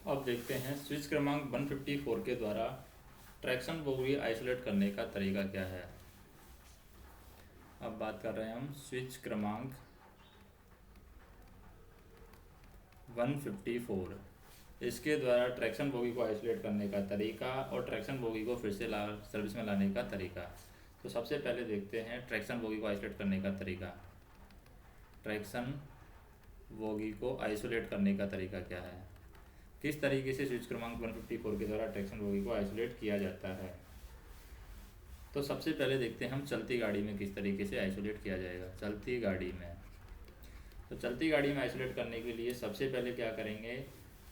अब देखते हैं स्विच क्रमांक 154 के द्वारा ट्रैक्शन बोगी आइसोलेट करने का तरीका क्या है। अब बात कर रहे हैं हम स्विच क्रमांक 154, इसके द्वारा ट्रैक्शन बोगी को आइसोलेट करने का तरीका और ट्रैक्शन बोगी को फिर से सर्विस में लाने का तरीका। तो सबसे पहले देखते हैं ट्रैक्शन बोगी को आइसोलेट करने का तरीका। ट्रैक्शन बोगी को आइसोलेट करने का तरीका क्या है, किस तरीके से स्विच क्रमांक 154 के द्वारा ट्रैक्शन बोगी को आइसोलेट किया जाता है। तो सबसे पहले देखते हैं हम चलती गाड़ी में किस तरीके से आइसोलेट किया जाएगा। चलती गाड़ी में, तो चलती गाड़ी में आइसोलेट करने के लिए सबसे पहले क्या करेंगे,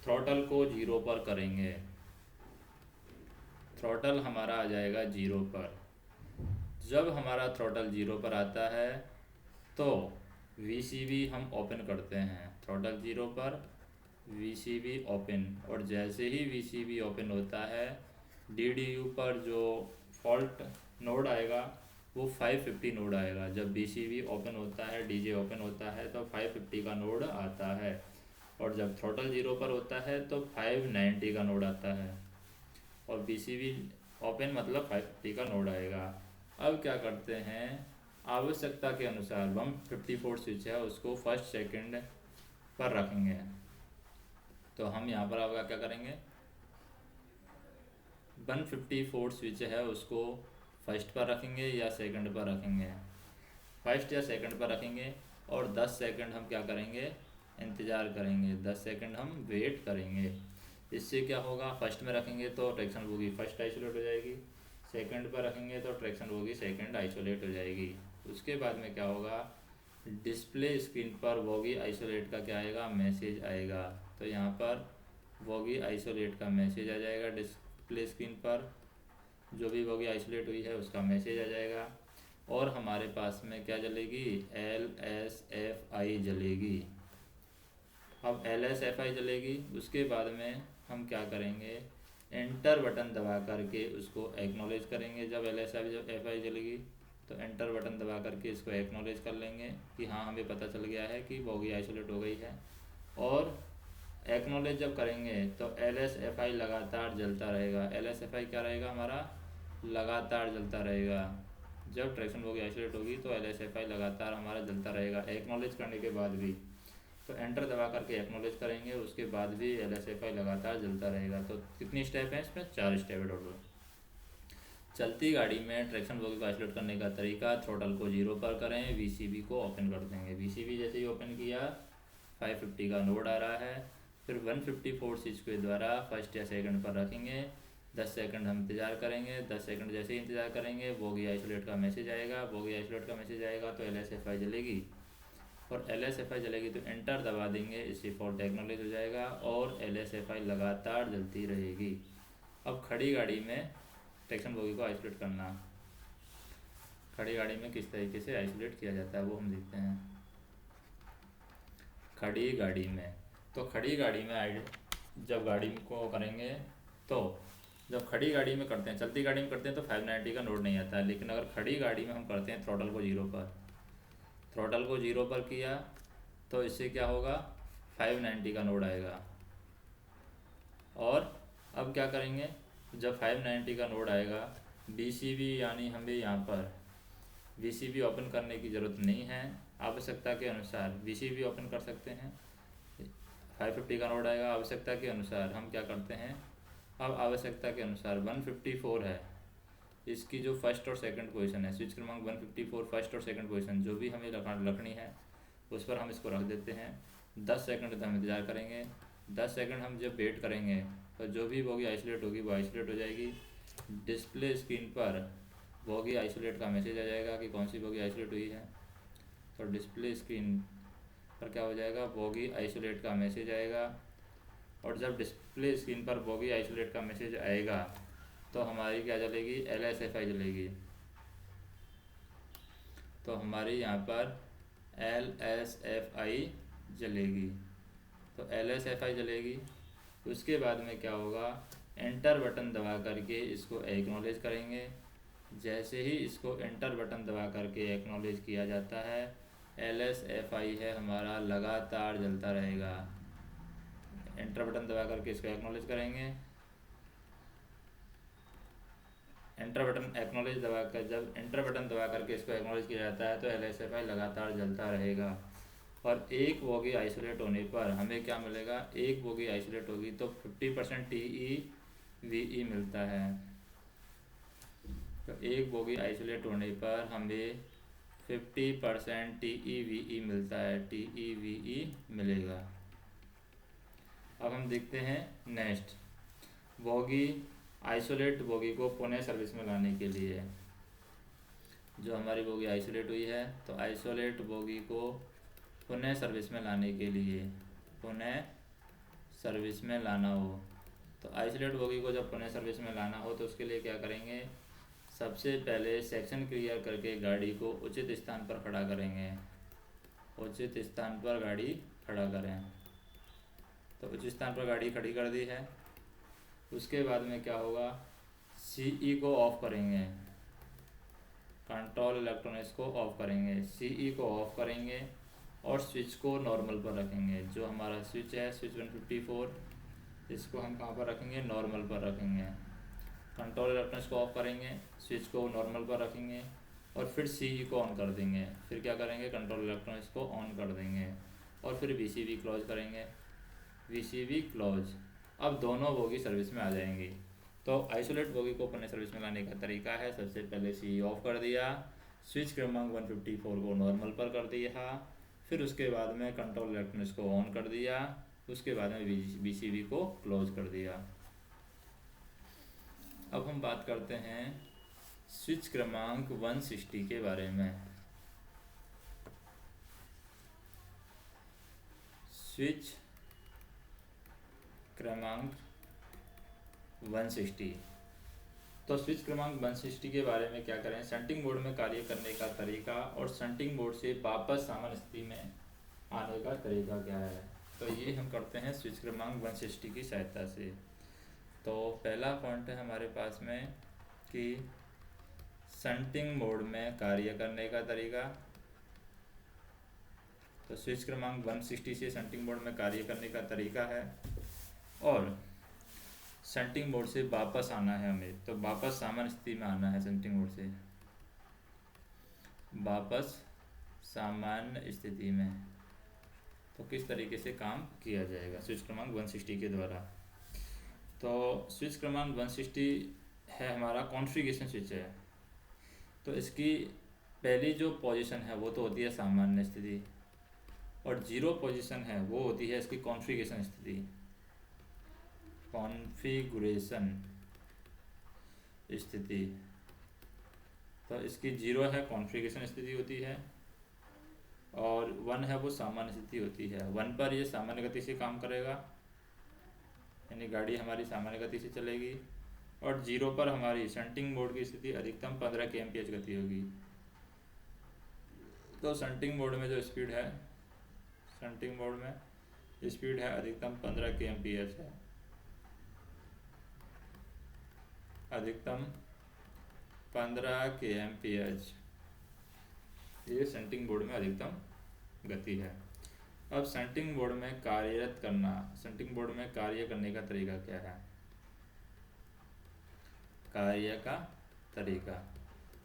थ्रॉटल को 0 पर करेंगे। थ्रॉटल हमारा आ जाएगा 0 पर। जब हमारा थ्रॉटल 0 पर आता है तो वीसीबी हम ओपन करते हैं। थ्रॉटल 0 पर, वीसीबी ओपन, और जैसे ही वीसीबी ओपन होता है डीडीयू पर जो फॉल्ट नोड आएगा वो 550 नोड आएगा। जब बीसीबी ओपन होता है, डीजे ओपन होता है तो 550 का नोड आता है, और जब थ्रॉटल 0 पर होता है तो 590 का नोड आता है, और बीसीबी ओपन मतलब 550 का नोड आएगा। अब क्या करते हैं, आवश्यकता के अनुसार 154 स्विच है उसको फर्स्ट सेकंड पर रखेंगे। तो हम यहाँ पर अब क्या करेंगे, 154 स्विच है उसको फर्स्ट पर रखेंगे या सेकंड पर रखेंगे। फर्स्ट या सेकंड पर रखेंगे और 10 सेकंड हम क्या करेंगे, इंतज़ार करेंगे। 10 सेकंड हम वेट करेंगे। इससे क्या होगा, फर्स्ट में रखेंगे तो ट्रैक्शन बोगी फर्स्ट आइसोलेट हो जाएगी, सेकंड पर रखेंगे तो ट्रैक्शन बोगी सेकंड आइसोलेट हो जाएगी। उसके बाद में क्या होगा, डिस्प्ले स्क्रीन पर बोगी आइसोलेट का क्या आएगा, मैसेज आएगा। तो यहाँ पर बोगी आइसोलेट का मैसेज आ जाएगा। डिस्प्ले स्क्रीन पर जो भी बोगी आइसोलेट हुई है उसका मैसेज आ जाएगा, और हमारे पास में क्या जलेगी, LSFI जलेगी। अब LSFI जलेगी, उसके बाद में हम क्या करेंगे, एंटर बटन दबा करके उसको एक्नॉलेज करेंगे। जब LSFI जलेगी तो एंटर बटन दबा करके इसको एक्नॉलेज कर लेंगे कि हाँ हमें पता चल गया है कि बोगी आइसोलेट हो गई है। और एक्नॉलेज जब करेंगे तो LSFI लगातार जलता रहेगा। LSFI क्या रहेगा हमारा, लगातार जलता रहेगा। जब ट्रैक्शन बोगी आइसोलेट होगी तो LSFI लगातार हमारा जलता रहेगा एक्नॉलेज करने के बाद भी। तो एंटर दबा करके एक्नॉलेज करेंगे, उसके बाद भी LSFI लगातार जलता रहेगा। तो कितनी स्टेप हैं इसमें, 4 स्टेप है टोटल। चलती गाड़ी में ट्रैक्शन बोगी को आइसोलेट करने का तरीका, थ्रोटल को 0 पर करें, वीसीबी को ओपन कर देंगे। वीसीबी जैसे ही ओपन किया 550 का नोड आ रहा है, फिर 154 स्विच के द्वारा फर्स्ट या सेकंड पर रखेंगे। 10 सेकंड हम इंतज़ार करेंगे। 10 सेकंड जैसे ही इंतज़ार करेंगे बोगी आइसोलेट का मैसेज आएगा। बोगी आइसोलेट का मैसेज आएगा तो LSFI जलेगी, और LSFI जलेगी तो एंटर दबा देंगे, इससे फॉल्ट एक्नॉलेज हो जाएगा और LSFI लगातार जलती रहेगी। अब खड़ी गाड़ी में ट्रैक्शन बोगी को आइसोलेट करना, खड़ी गाड़ी में किस तरीके से आइसोलेट किया जाता है वो हम देखते हैं। खड़ी गाड़ी में, तो खड़ी गाड़ी में जब गाड़ी को करेंगे तो जब खड़ी गाड़ी में करते हैं, चलती गाड़ी में करते हैं तो 590 का नोड नहीं आता है, लेकिन अगर खड़ी गाड़ी में हम करते हैं थ्रोटल को 0 पर, थ्रोटल को 0 पर किया तो इससे क्या होगा, 590 का नोड आएगा। और अब क्या करेंगे, जब 590 का नोड आएगा बीसीबी, यानी हमें यहाँ पर वीसीबी ओपन करने की ज़रूरत नहीं है। आवश्यकता के अनुसार वीसीबी ओपन कर सकते हैं। 550 का नोड आएगा, आवश्यकता के अनुसार हम क्या करते हैं, अब आवश्यकता के अनुसार 154 है, इसकी जो फर्स्ट और सेकंड पोजीशन है, स्विच क्रमांक 154 फर्स्ट और सेकंड पोजीशन जो भी हमें रखनी है उस पर हम इसको रख देते हैं। 10 सेकंड तक हम इंतज़ार करेंगे। 10 सेकंड हम जब वेट करेंगे तो जो भी बोगी आइसोलेट होगी वो आइसोलेट हो जाएगी। डिस्प्ले स्क्रीन पर बोगी आइसोलेट का मैसेज आ जाएगा कि कौन सी बोगी आइसोलेट हुई है। तो डिस्प्ले स्क्रीन पर क्या हो जाएगा, बोगी आइसोलेट का मैसेज आएगा, और जब डिस्प्ले स्क्रीन पर बोगी आइसोलेट का मैसेज आएगा तो हमारी क्या जलेगी, LSFI जलेगी। तो हमारी यहाँ पर LSFI जलेगी। तो LSFI जलेगी, उसके बाद में क्या होगा, एंटर बटन दबा करके इसको एक्नॉलेज करेंगे। जैसे ही इसको एंटर बटन दबा करके एक्नॉलेज किया जाता है LSFI है हमारा लगातार जलता रहेगा। एंटर बटन दबा करके इसको एक्नॉलेज करेंगे। एंटर बटन एक्नॉलेज दबा कर, जब एंटर बटन दबा करके इसको एक्नॉलेज किया जाता है तो LSFI लगातार जलता रहेगा। और एक बोगी आइसोलेट होने पर हमें क्या मिलेगा, एक बोगी आइसोलेट होगी तो 50% TeVe मिलता है। तो एक बोगी आइसोलेट होने पर हमें 50% TeVe मिलता है, TeVe मिलेगा। अब हम देखते हैं नेक्स्ट, बोगी आइसोलेट बोगी को पुनः सर्विस में लाने के लिए, जो हमारी बोगी आइसोलेट हुई है तो आइसोलेट बोगी को पुनः सर्विस में लाने के लिए, पुनः सर्विस में लाना हो तो आइसोलेट बोगी को जब पुनः सर्विस में लाना हो तो उसके लिए क्या करेंगे, सबसे पहले सेक्शन क्लियर करके गाड़ी को उचित स्थान पर खड़ा करेंगे। उचित स्थान पर गाड़ी खड़ा करें, तो उचित स्थान पर गाड़ी खड़ी कर दी है। उसके बाद में क्या होगा, CE को ऑफ करेंगे, कंट्रोल इलेक्ट्रॉनिक्स को ऑफ करेंगे, CE को ऑफ करेंगे और स्विच को नॉर्मल पर रखेंगे। जो हमारा स्विच है स्विच 154, इसको हम कहाँ पर रखेंगे, नॉर्मल पर रखेंगे। कंट्रोल इलेक्ट्रॉनिक्स को ऑफ करेंगे, स्विच को नॉर्मल पर रखेंगे और फिर CE को ऑन कर देंगे। फिर क्या करेंगे, कंट्रोल इलेक्ट्रॉनिक्स को ऑन कर देंगे और फिर VCB क्लोज करेंगे, VCB क्लोज। अब दोनों बोगी सर्विस में आ जाएंगी। तो आइसोलेट बोगी को अपने सर्विस में लाने का तरीका है, सबसे पहले CE ऑफ कर दिया, स्विच क्रमांक 154 को नॉर्मल पर कर दिया, फिर उसके बाद में कंट्रोल इलेक्ट्रॉनिक्स को ऑन कर दिया, उसके बाद में VCB को क्लोज कर दिया। अब हम बात करते हैं स्विच क्रमांक 160 के बारे में। स्विच क्रमांक 160, तो स्विच क्रमांक 160 के बारे में क्या करें, शंटिंग मोड में कार्य करने का तरीका और शंटिंग मोड से वापस सामान्य स्थिति में आने का तरीका क्या है। तो ये हम करते हैं स्विच क्रमांक 160 की सहायता से। तो पहला पॉइंट है हमारे पास में कि शंटिंग मोड में कार्य करने का तरीका। तो स्विच क्रमांक 160 से शंटिंग मोड में कार्य करने का तरीका है और शंटिंग मोड से वापस आना है हमें, तो वापस सामान्य स्थिति में आना है। शंटिंग मोड से वापस सामान्य स्थिति में तो किस तरीके से काम किया जाएगा स्विच क्रमांक 160 के द्वारा। तो स्विच क्रमांक 160 है हमारा कॉन्फ़िगरेशन स्विच है। तो इसकी पहली जो पोजीशन है वो तो होती है सामान्य स्थिति और 0 पोजीशन है वो होती है इसकी कॉन्फ़िगरेशन स्थिति, कॉन्फ़िगरेशन स्थिति। तो इसकी 0 है कॉन्फ़िगरेशन स्थिति होती है और 1 है वो सामान्य स्थिति होती है। 1 पर ये सामान्य गति से काम करेगा, यानी गाड़ी हमारी सामान्य गति से चलेगी और 0 पर हमारी शंटिंग मोड की स्थिति अधिकतम 15 kmph गति होगी। तो शंटिंग मोड में जो स्पीड है, शंटिंग मोड में स्पीड है अधिकतम 15 kmph है, अधिकतम 15 kmph ये शंटिंग मोड में अधिकतम गति है। अब शंटिंग मोड में कार्यरत करना, शंटिंग मोड में कार्य करने का तरीका क्या है, कार्य का तरीका।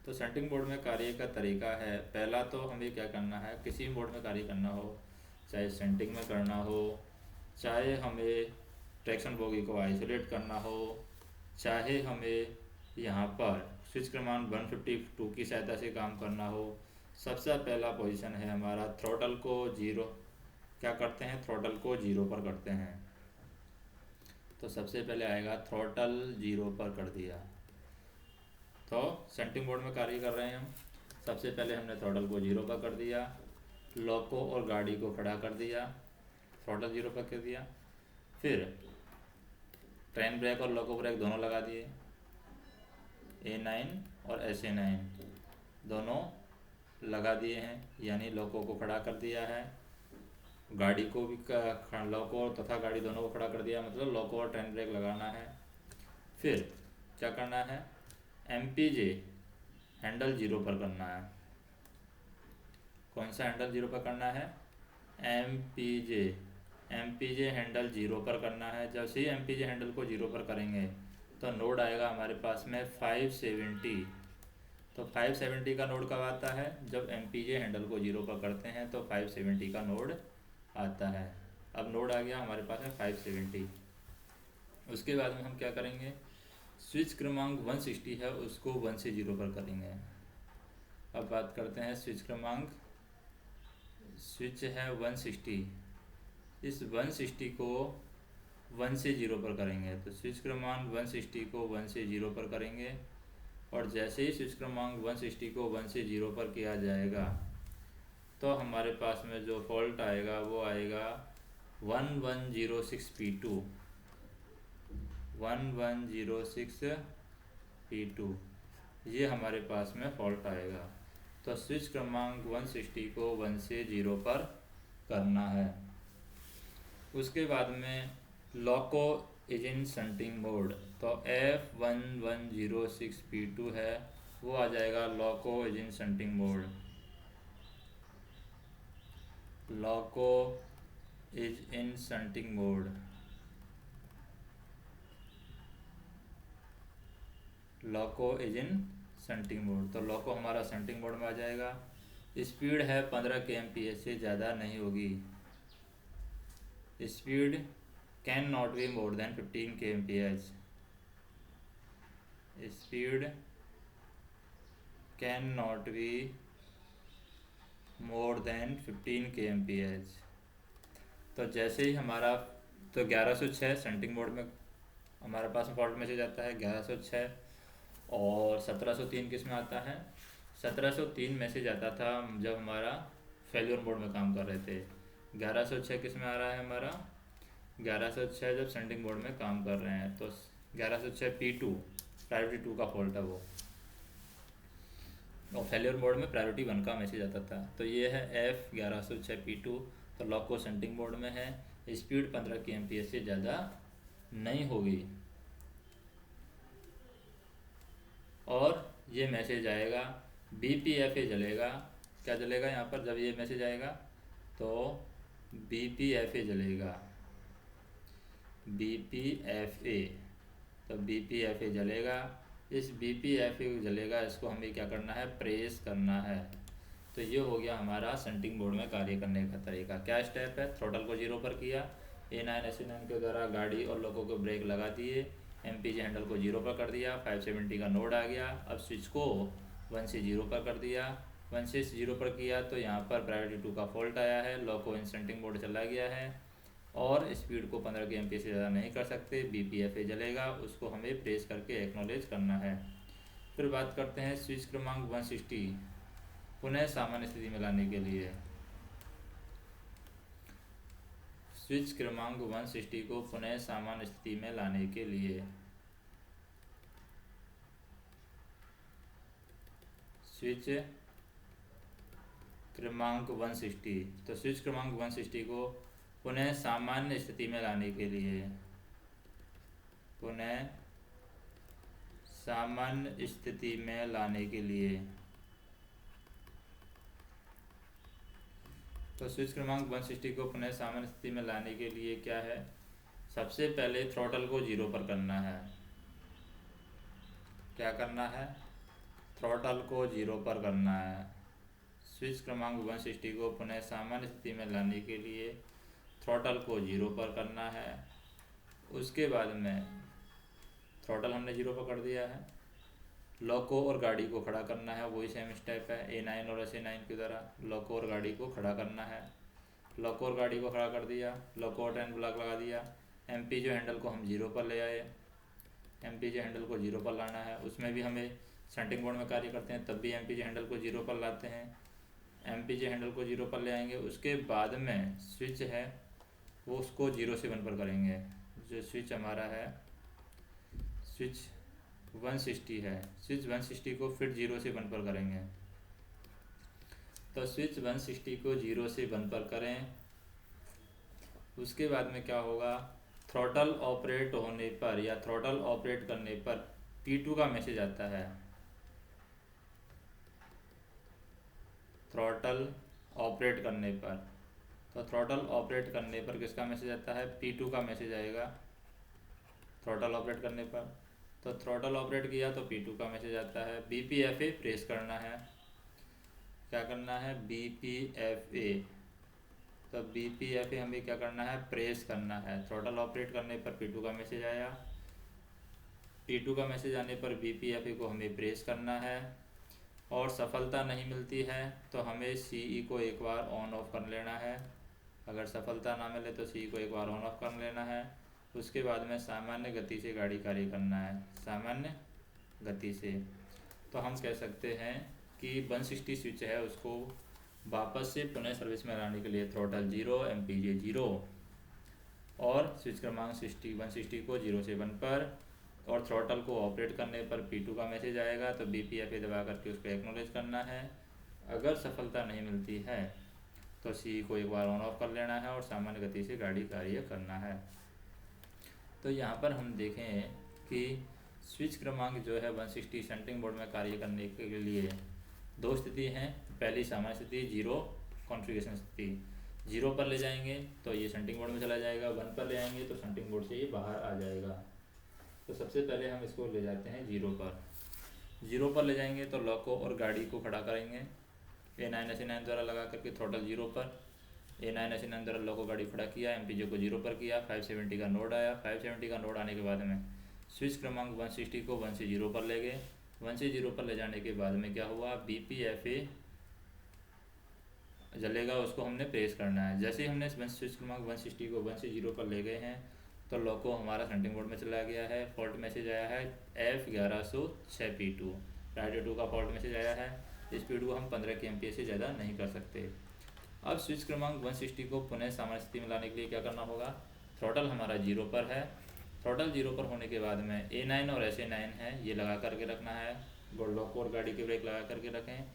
तो शंटिंग मोड में कार्य का तरीका है, पहला तो हमें क्या करना है, किसी मोड में कार्य करना हो, चाहे शंटिंग में करना हो, चाहे हमें ट्रैक्शन बोगी को आइसोलेट करना हो, चाहे हमें यहाँ पर स्विच क्रमांक 152 की सहायता से काम करना हो, सबसे पहला पोजीशन है हमारा थ्रोटल को 0, क्या करते हैं, थ्रोटल को 0 पर करते हैं। तो सबसे पहले आएगा थ्रोटल 0 पर कर दिया। तो शंटिंग मोड में कार्य कर रहे हैं हम, सबसे पहले हमने थ्रोटल को 0 पर कर दिया, लोको और गाड़ी को खड़ा कर दिया, थ्रोटल 0 पर कर दिया, फिर ट्रेन ब्रेक और लोको ब्रेक दोनों लगा दिए, A9 और SA9 दोनों लगा दिए हैं, यानी लोको को खड़ा कर दिया है, गाड़ी को भी लोको तथा गाड़ी दोनों को खड़ा कर दिया, मतलब लोको और ट्रेन ब्रेक लगाना है। फिर क्या करना है, MPJ हैंडल 0 पर करना है। कौन सा हैंडल 0 पर करना है, MPJ MPJ हैंडल 0 पर करना है। जब से ही MPJ हैंडल को 0 पर करेंगे तो नोड आएगा हमारे पास में 570। तो 570 का नोड कब आता है? जब MPJ हैंडल को 0 पर करते हैं तो 570 का नोड आता है। अब नोड आ गया हमारे पास में 570। उसके बाद में हम क्या करेंगे, स्विच क्रमांक 160 है उसको 1 से 0 पर करेंगे। अब बात करते हैं स्विच क्रमांक, स्विच है 160, इस 160 को 1 से 0 पर करेंगे। तो स्विच क्रमांक 160 को 1 से 0 पर करेंगे और जैसे ही स्विच क्रमांक 160 को 1 से 0 पर किया जाएगा तो हमारे पास में जो फॉल्ट आएगा वो आएगा 1106P2, 1106P2, ये हमारे पास में फॉल्ट आएगा। तो स्विच क्रमांक 160 को 1 से 0 पर करना है। उसके बाद में loco is in shunting mode, तो F1106P2 है वो आ जाएगा loco is in shunting mode, loco is in shunting mode, loco is in shunting mode. तो लॉको हमारा शंटिंग मोड में आ जाएगा। स्पीड है 15 kmph से ज़्यादा नहीं होगी। Speed can not be more than 15 kmph, speed can not be more than 15 kmph। तो जैसे ही हमारा, तो 1106 शंटिंग मोड में हमारे पास फॉल्ट मैसेज आता है 1106, और 1703 किस में आता है? 1703 मैसेज आता था जब हमारा फेल्योर मोड में काम कर रहे थे। 1106 किस में आ रहा है हमारा? 1106 जब शंटिंग मोड में काम कर रहे हैं। तो 1106 P2 प्रायोरिटी 2 का फॉल्ट है वो, और फेल्योर मोड में प्रायोरिटी 1 का मैसेज आता था। तो ये है F1106 P2। तो लॉको शंटिंग मोड में है, स्पीड 15 kmph से ज़्यादा नहीं होगी। और ये मैसेज आएगा BPFA जलेगा। क्या जलेगा यहाँ पर जब ये मैसेज आएगा? तो BPFA जलेगा, BPFA, तो BPFA जलेगा। इस BPFA जलेगा, इसको हमें क्या करना है? प्रेस करना है। तो ये हो गया हमारा शंटिंग मोड में कार्य करने का तरीका। क्या स्टेप है? थ्रोटल को 0 पर किया, A9 SE9 के द्वारा गाड़ी और लोगों को ब्रेक लगा दिए, MPJ हैंडल को 0 पर कर दिया, 570 का नोड आ गया। अब स्विच को 1 से 0 पर कर दिया, 1 से 0 पर किया तो यहाँ पर प्रायोरिटी 2 का फॉल्ट आया है, लॉको इन शंटिंग मोड चला गया है और स्पीड को 15 kmph से ज़्यादा नहीं कर सकते। BPFA जलेगा, उसको हमें प्रेस करके एक्नॉलेज करना है। फिर बात करते हैं स्विच क्रमांक 160 पुनः सामान्य स्थिति में लाने के लिए। स्विच क्रमांक 160 को पुनः सामान्य स्थिति में लाने के लिए स्विच क्रमांक 160, तो स्विच क्रमांक 160 को पुनः सामान्य स्थिति में लाने के लिए, पुनः सामान्य स्थिति में लाने के लिए, तो स्विच क्रमांक 160 को पुनः सामान्य स्थिति में लाने के लिए क्या है? सबसे पहले थ्रॉटल को 0 पर करना है। क्या करना है? थ्रॉटल को 0 पर करना है। स्विच क्रमांक 160 को पुनः सामान्य स्थिति में लाने के लिए थ्रॉटल को 0 पर करना है। उसके बाद में थ्रॉटल हमने 0 पर कर दिया है, लॉको और गाड़ी को खड़ा करना है, वही सेम स्टेप है A9 और SE9 की तरह। लॉको और गाड़ी को खड़ा करना है, लॉको और गाड़ी को खड़ा कर दिया, लॉको और ट्रेन ब्लॉक लगा दिया। MPJ हैंडल को हम 0 पर ले आए, MPJ हैंडल को 0 पर लाना है। उसमें भी हमें शंटिंग मोड में कार्य करते हैं तब भी MPJ हैंडल को 0 पर लाते हैं, MPJ हैंडल को 0 पर ले आएंगे। उसके बाद में स्विच है वो उसको 0 से 1 पर करेंगे। जो स्विच हमारा है स्विच 160 है, स्विच 160 को फिर 0 से 1 पर करेंगे। तो स्विच 160 को 0 से 1 पर करें। उसके बाद में क्या होगा? थ्रॉटल ऑपरेट होने पर या थ्रॉटल ऑपरेट करने पर P2 का मैसेज आता है। थ्रॉटल ऑपरेट करने पर, तो थ्रॉटल ऑपरेट करने पर किसका मैसेज आता है, P2 का मैसेज आएगा थ्रॉटल ऑपरेट करने पर। तो थ्रॉटल ऑपरेट किया तो P2 का मैसेज आता है। BPFA प्रेस करना है, क्या करना है, BPFA। तो BPFA हमें क्या करना है, प्रेस करना है। थ्रॉटल ऑपरेट करने पर P2 का मैसेज आया, P2 का मैसेज आने पर BPFA को हमें प्रेस करना है। और सफलता नहीं मिलती है तो हमें CE को एक बार ऑन ऑफ कर लेना है। अगर सफलता ना मिले तो CE को एक बार ऑन ऑफ कर लेना है। उसके बाद में सामान्य गति से गाड़ी कार्य करना है, सामान्य गति से। तो हम कह सकते हैं कि 160 स्विच है उसको वापस से पुनः सर्विस में लाने के लिए थ्रॉटल 0, MPJ 0 और स्विच क्रमांक 160 को 0 से 1 पर, और थ्रॉटल को ऑपरेट करने पर P2 का मैसेज आएगा तो BPFA दबा करके उसको एक्नॉलेज करना है। अगर सफलता नहीं मिलती है तो CE को एक बार ऑन ऑफ कर लेना है और सामान्य गति से गाड़ी कार्य करना है। तो यहाँ पर हम देखें कि स्विच क्रमांक जो है 160 शंटिंग मोड में कार्य करने के लिए दो स्थिति हैं। पहली सामान्य स्थिति 0 कॉन्फ़िगरेशन स्थिति, 0 पर ले जाएंगे तो ये शंटिंग मोड में चला जाएगा, 1 पर ले आएंगे तो शंटिंग मोड से ये बाहर आ जाएगा। तो सबसे पहले हम इसको ले जाते हैं 0 पर। 0 पर ले जाएंगे तो लॉक को और गाड़ी को खड़ा करेंगे A9 SE9 द्वारा लगा करके थ्रॉटल 0 पर। A9 SE9 द्वारा लॉक को गाड़ी खड़ा किया, MPJ को 0 पर किया, 570 का नोड आया। 570 का नोड आने के बाद में स्विच क्रमांक 160 को 1 से 0 पर ले गए। 1 से 0 पर ले जाने के बाद में क्या हुआ, BPFA जलेगा, उसको हमने प्रेस करना है। जैसे ही हमने स्विच क्रमांक 160 को 1 से 0 पर ले गए हैं तो लॉको हमारा शंटिंग मोड में चला गया है। फॉल्ट मैसेज आया है F1106 P2, राइट 2 का फॉल्ट मैसेज आया है। इस स्पीड को हम 15 kmph से ज़्यादा नहीं कर सकते। अब स्विच क्रमांक 160 को पुनः सामान्य स्थिति में लाने के लिए क्या करना होगा, थ्रॉटल हमारा 0 पर है। थ्रॉटल 0 पर होने के बाद में A9 और SA9 है ये लगा करके रखना है, लॉक और गाड़ी के ब्रेक लगा करके रखें।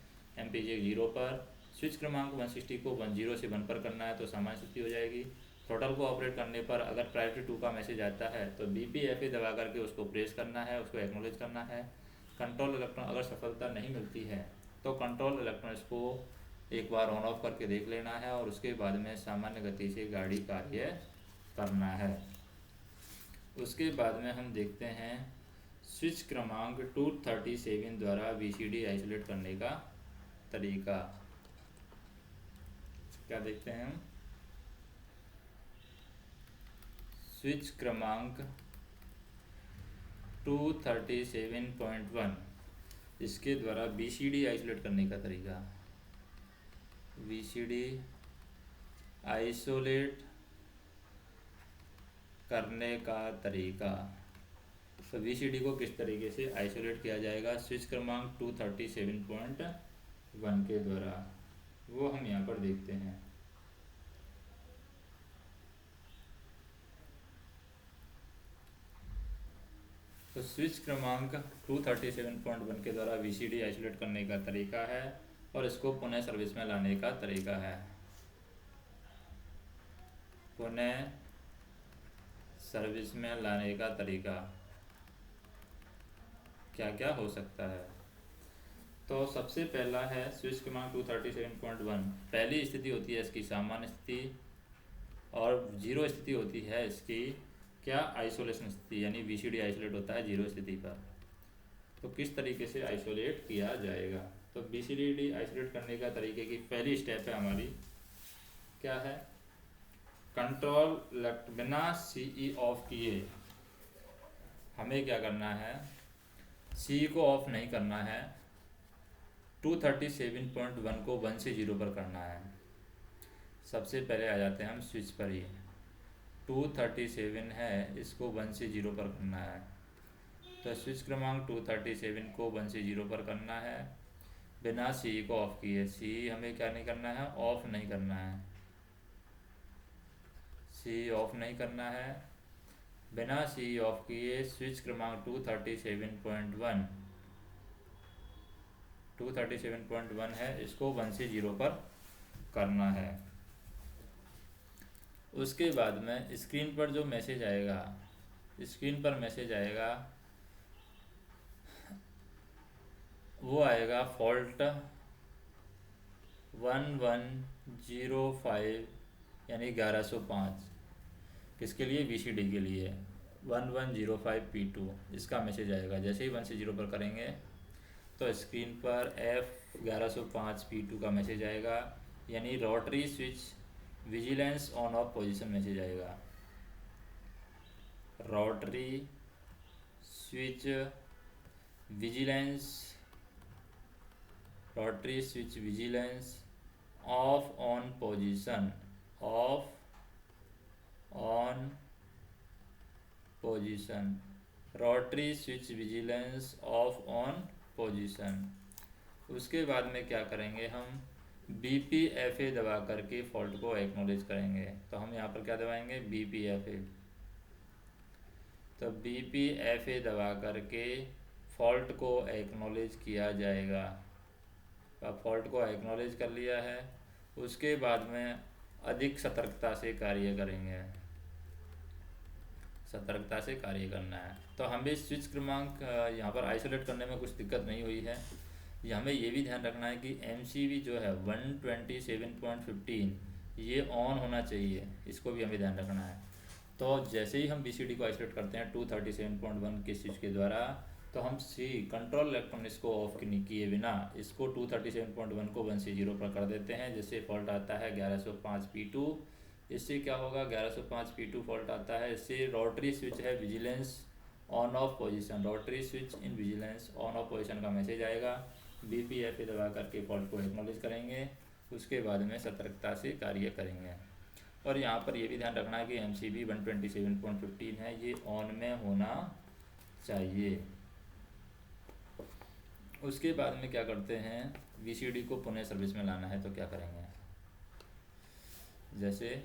MPJ 0 पर, स्विच क्रमांक 160 को 10 से 1 पर करना है तो सामान्य स्थिति हो जाएगी। थ्रॉटल को ऑपरेट करने पर अगर प्रायोरिटी 2 का मैसेज आता है तो BPFA दबा करके उसको प्रेस करना है, उसको एक्नॉलेज करना है। कंट्रोल इलेक्ट्रॉन अगर सफलता नहीं मिलती है तो कंट्रोल इलेक्ट्रॉनिक्स को एक बार ऑन ऑफ करके देख लेना है और उसके बाद में सामान्य गति से गाड़ी कार्य करना है। उसके बाद में हम देखते हैं स्विच क्रमांक 237 द्वारा BCD आइसोलेट करने का तरीका। क्या देखते हैं हम, स्विच क्रमांक 237.1 इसके द्वारा BCD आइसोलेट करने का तरीका। BCD आइसोलेट करने का तरीका। तो BCD को किस तरीके से आइसोलेट किया जाएगा स्विच क्रमांक 237.1 के द्वारा, वो हम यहाँ पर देखते हैं। तो स्विच क्रमांक 237.1 के द्वारा BCD आइसोलेट करने का तरीका है और इसको पुनः सर्विस में लाने का तरीका है। पुनः सर्विस में लाने का तरीका क्या क्या हो सकता है। तो सबसे पहला है स्विच क्रमांक 237.1, पहली स्थिति होती है इसकी सामान्य स्थिति और 0 स्थिति होती है इसकी क्या, आइसोलेशन स्थिति, यानी BCD आइसोलेट होता है 0 स्थिति पर। तो किस तरीके से आइसोलेट किया जाएगा, तो BCD आइसोलेट करने का तरीके की पहली स्टेप है हमारी क्या है, कंट्रोल बिना CE ऑफ किए हमें क्या करना है, CE को ऑफ नहीं करना है, 237.1 को 1 से 0 पर करना है। सबसे पहले आ जाते हैं हम स्विच पर ही, 237 है इसको 1 से 0 पर करना है। तो स्विच क्रमांक 237 को 1 से 0 पर करना है बिना CE को ऑफ किए। CE हमें क्या नहीं करना है, ऑफ नहीं करना है, CE ऑफ नहीं करना है। बिना CE ऑफ किए स्विच क्रमांक 237.1 है इसको 1 से 0 पर करना है। उसके बाद में स्क्रीन पर जो मैसेज आएगा, स्क्रीन पर मैसेज आएगा वो आएगा फॉल्ट 1105 यानी 1105 किसके लिए, VCD के लिए 1105P2 इसका मैसेज आएगा। जैसे ही 1 से 0 पर करेंगे तो स्क्रीन पर F1105P2 का मैसेज आएगा, यानी rotary switch vigilance on off position message आएगा। Rotary switch vigilance off on position, off on position, rotary switch vigilance off on position. उसके बाद में क्या करेंगे, हम BPFA दबा करके फॉल्ट को एक्नॉलेज करेंगे। तो हम यहाँ पर क्या दबाएंगे, BPFA। तो BPFA दबा करके फॉल्ट को एक्नॉलेज किया जाएगा। अब फॉल्ट को एक्नॉलेज कर लिया है, उसके बाद में अधिक सतर्कता से कार्य करेंगे, सतर्कता से कार्य करना है। तो हमें स्विच क्रमांक यहाँ पर आइसोलेट करने में कुछ दिक्कत नहीं हुई है। ये हमें ये भी ध्यान रखना है कि MCB जो है 127.15 ये ऑन होना चाहिए, इसको भी हमें ध्यान रखना है। तो जैसे ही हम BCD को आइसोलेट करते हैं 237.1 के स्विच के द्वारा, तो हम कंट्रोल इलेक्ट्रॉनिक्स को ऑफ किए बिना इसको 237.1 को 1 से 0 पर कर देते हैं। जैसे फॉल्ट आता है 1105P2, इससे क्या होगा, 1105P2 फॉल्ट आता है, इससे रोटरी स्विच है vigilance on off position, rotary switch in vigilance on off position का मैसेज आएगा। BPFA दबा करके फॉल्ट को एक्नॉलेज करेंगे, उसके बाद में सतर्कता से कार्य करेंगे। और यहाँ पर ये भी ध्यान रखना है कि MCB 127.15 है, ये ऑन में होना चाहिए। उसके बाद में क्या करते हैं, VCD को पुनः सर्विस में लाना है तो क्या करेंगे, जैसे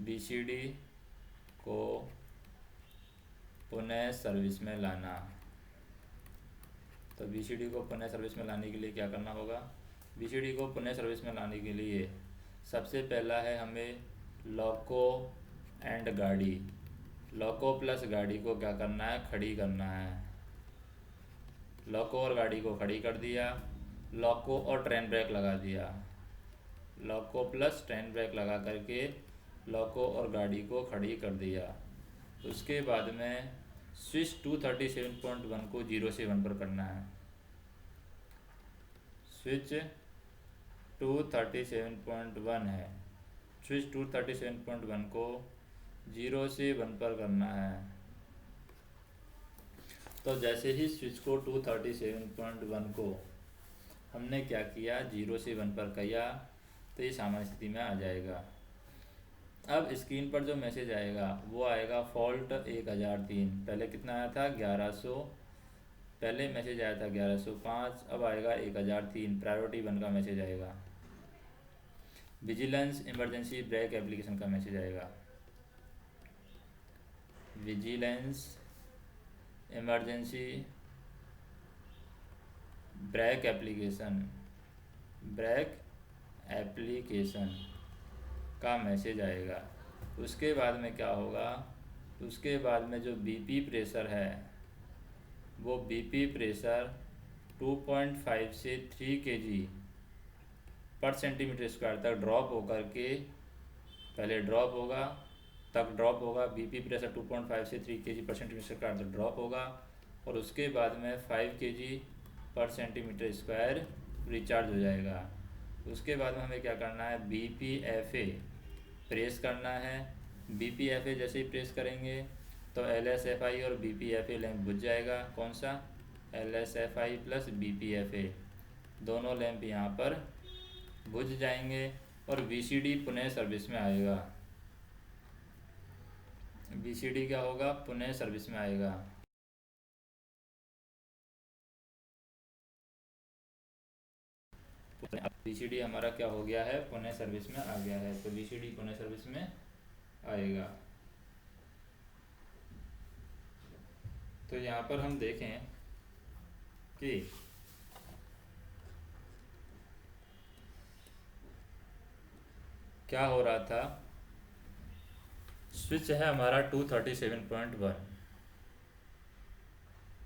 BCD को पुनः सर्विस में लाना, तो BCD को पुनः सर्विस में लाने के लिए क्या करना होगा, BCD को पुनः सर्विस में लाने के लिए सबसे पहला है हमें लॉको एंड गाड़ी, लॉको प्लस गाड़ी को क्या करना है, खड़ी करना है। लॉको और गाड़ी को खड़ी कर दिया, लॉको और ट्रेन ब्रेक लगा दिया, लॉको प्लस ट्रेन ब्रेक लगा करके लॉको और गाड़ी को खड़ी कर दिया। उसके बाद में स्विच 237.1 को 0 से 1 पर करना है। स्विच 237.1 है, स्विच 237.1 को 0 से 1 पर करना है। तो जैसे ही स्विच को 237.1 को हमने क्या किया, 0 से 1 पर किया, तो ये सामान्य स्थिति में आ जाएगा। अब स्क्रीन पर जो मैसेज आएगा वो आएगा फॉल्ट 1003, पहले कितना आया था 1100, पहले मैसेज आया था 1105, अब आएगा 1003, प्रायोरिटी 1 का मैसेज आएगा। विजिलेंस इमरजेंसी ब्रेक एप्लीकेशन का मैसेज आएगा, विजिलेंस इमरजेंसी ब्रेक एप्लीकेशन का मैसेज आएगा। उसके बाद में क्या होगा, उसके बाद में जो BP प्रेशर है वो BP प्रेशर 2.5 से 3 kg पर सेंटीमीटर स्क्वायर तक ड्रॉप होकर के, पहले ड्रॉप होगा तक ड्रॉप होगा, BP प्रेशर 2.5 से 3 kg पर सेंटीमीटर स्क्वायर तक ड्रॉप होगा, और उसके बाद में 5 kg पर सेंटीमीटर स्क्वायर रिचार्ज हो जाएगा। उसके बाद में हमें क्या करना है, BPFA प्रेस करना है। BPFA जैसे ही प्रेस करेंगे तो LSFI और BPFA लैंप बुझ जाएगा। कौन सा, LSFI प्लस BPFA दोनों लैंप यहाँ पर बुझ जाएंगे और VCD पुनः सर्विस में आएगा। VCD क्या होगा, पुनः सर्विस में आएगा। VCD हमारा क्या हो गया है, पुनः सर्विस में आ गया है, तो VCD पुनः सर्विस में आएगा। तो यहाँ पर हम देखें कि क्या हो रहा था, स्विच है हमारा 237.1,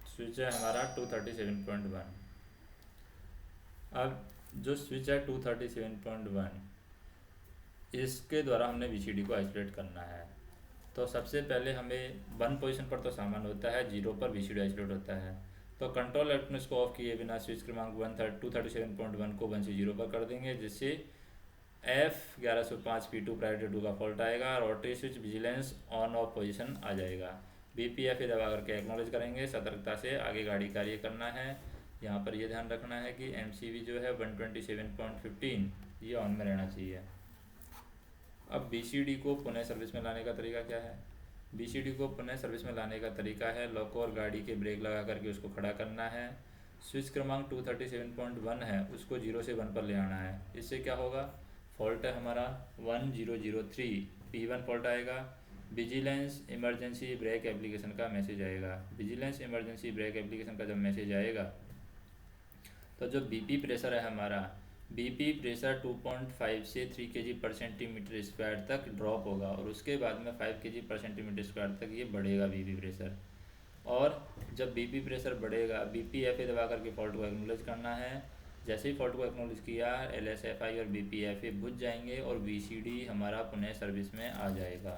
स्विच है हमारा 237.1। अब जो स्विच है 237.1 इसके द्वारा हमने VCD को आइसोलेट करना है। तो सबसे पहले हमें 1 पोजीशन पर तो सामान होता है, 0 पर VCD आइसोलेट होता है। तो कंट्रोल इलेक्ट्रॉनिक्स को ऑफ किए बिना स्विच क्रमांक 237.1 को 1 से 0 पर कर देंगे, जिससे F1105 P2 प्रायोरिटी 2 का फॉल्ट आएगा और rotary switch vigilance on off position आ जाएगा। BPF दबा करके एक्नॉलेज करेंगे। सतर्कता से आगे गाड़ी कार्य करना है। यहाँ पर यह ध्यान रखना है कि MCV जो है 127.15 ये ऑन में रहना चाहिए। अब BCD को पुनः सर्विस में लाने का तरीका क्या है? BCD को पुनः सर्विस में लाने का तरीका है लॉक और गाड़ी के ब्रेक लगा करके उसको खड़ा करना है। स्विच क्रमांक 237.1 है, उसको 0 से 1 पर ले आना है। इससे क्या होगा? फॉल्ट है हमारा 1003 P1 फॉल्ट आएगा। विजिलेंस इमरजेंसी ब्रेक एप्लीकेशन का मैसेज आएगा। विजिलेंस इमरजेंसी ब्रेक एप्लीकेशन का जब मैसेज आएगा तो जो BP प्रेशर है हमारा, BP प्रेशर 2.5 से 3 kg/cm² तक ड्रॉप होगा और उसके बाद में 5 kg/cm² तक ये बढ़ेगा BP प्रेशर। और जब BP प्रेशर बढ़ेगा, BPFA दबा करके फॉल्ट को एक्नॉलेज करना है। जैसे ही फॉल्ट को एक्नॉलेज किया, LSFI और BPFA बुझ जाएंगे और VCD हमारा पुनः सर्विस में आ जाएगा।